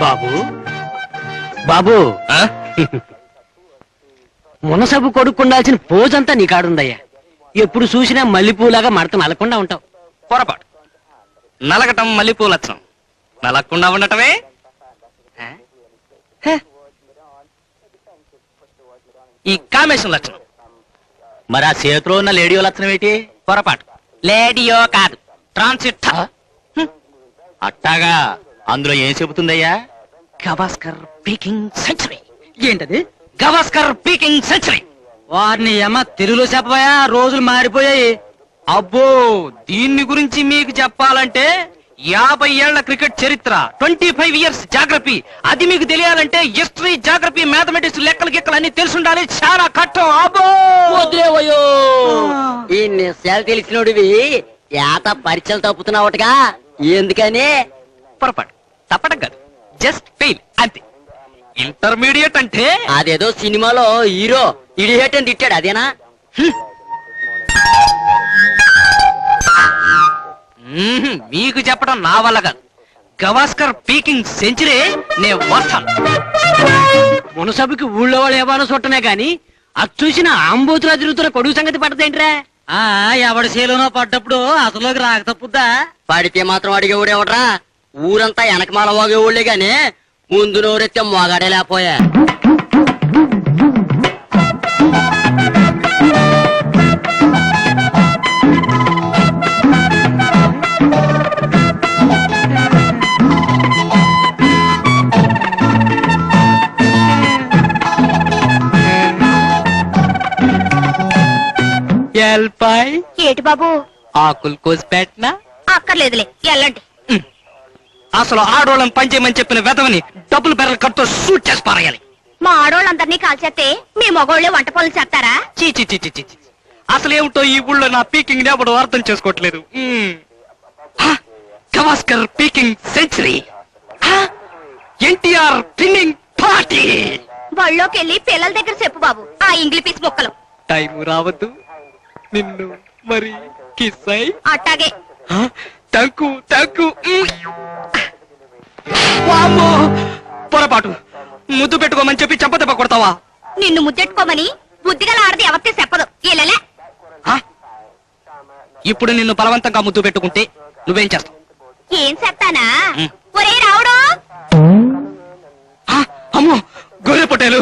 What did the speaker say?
బాబు బాబు మునసబు కొడుకుండాల్సిన పోజంతా నీ కాడుందయ్యా. ఎప్పుడు చూసినా మల్లెపూలాగా మడత నలకుండా ఉంటావు. పొరపాటు. నలగటం మల్లెపూ లక్షణం, నలగకుండా ఉండటమే ఈ కామేశం లక్షణం. మరి ఆ చేతిలో ఉన్న లేడియో లక్షణం ఏంటి? పొరపాటు. లేడియో కాదు, ట్రాన్సిట్. అట్టాగా అందులో ఏం చెబుతుందయ్యా? Gavaskar peaking century. ఏంటది? Gavaskar peaking century. వారిని ఏమ తెలుగులో చెప్పబోయా, రోజులు మారిపోయాయి. అబ్బో, దీన్ని గురించి మీకు చెప్పాలంటే 50 ఏళ్ల క్రికెట్ చరిత్ర, 25 ఇయర్స్ జాగ్రఫీ, అది మీకు తెలియాలంటే హిస్టరీ, జాగ్రఫీ, మ్యాథమెటిక్స్, లెక్కలు గిక్కలు అన్ని తెలుసుండాలి. చాలా కట్టం. అబ్బో ఈ నిశ్చయాలు తెలిసినోడివి ఏత పరీక్షలు తప్పుతున్నావుటగా, ఎందుకని? పొరపాటు. తప్పడం కాదు, జస్ట్ ఫెయిల్ అంతే. ఇంటర్మీడియట్ అంటే అదేదో సినిమాలో హీరో ఇడియట్ అని తిట్టాడు, అదేనా? మీకు చెప్పడం నా వల్ల కాదు. గవాస్కర్ పీకింగ్ సెంచరీ నే వస్తాను. మునసభకి ఊళ్ళో వాళ్ళు ఏమైనా చుట్టనే గాని అది చూసిన ఆంబోతులా తిరుగుతున్న కొడుకు సంగతి పడదేంట్రా? ఎవడి చేలోనో పడ్డప్పుడు అసలుకి రాక తప్పుద్దా? పడితే మాత్రం అడిగేవాడేవడరా? ఊరంతా వెనకమాల మోగేవాళ్లే గాని ముందు నోరెత్తే మోగాడే లేకపోయా. ఏటి బాబు, ఆకులు కోసి పెట్టినా అక్కర్లేదులే, ఎల్లండి. అసలు ఆడోళ్ళని పనిచేయమని చెప్పిన వెధవని డబ్బులు బెర్రలు కట్టుతో షూట్ చేసి పారేయాలి. మా ఆడోళ్ళందరినీ కాల్చేస్తే మీ మగోళ్ళే వంట పనులు చేస్తారా? చీ చీ చీ చీ చీ. అసలు ఏమిటో ఈ ఊళ్ళో నా పీకింగ్ ఎవడు అర్థం చేసుకోవట్లేదు. Gavaskar peaking century, NTR pinning party. బళ్ళోకి వెళ్ళి పిల్లల దగ్గర చెప్పు బాబు ఆ ఇంగ్లీ పీస్ ముక్కలు. టైం రావద్దు, నిన్ను మరి కిస్ అయి. అట్టాగే. తంకు తంకు. పొరపాటు. ముద్దు పెట్టుకోమని చెప్పి చెంపదెబ్బ కొడతావా? నిన్ను ముద్దెట్టుకోమని బుద్ధిగల ఆడది ఎవరితే చెప్పదు. ఏలే ఇప్పుడు నిన్ను బలవంతంగా ముద్దు పెట్టుకుంటే నువ్వేం చేస్తావు? ఏం చెప్తానా? ఒరే రావుడు, అమ్మో, గొర్రె పొట్టేలు.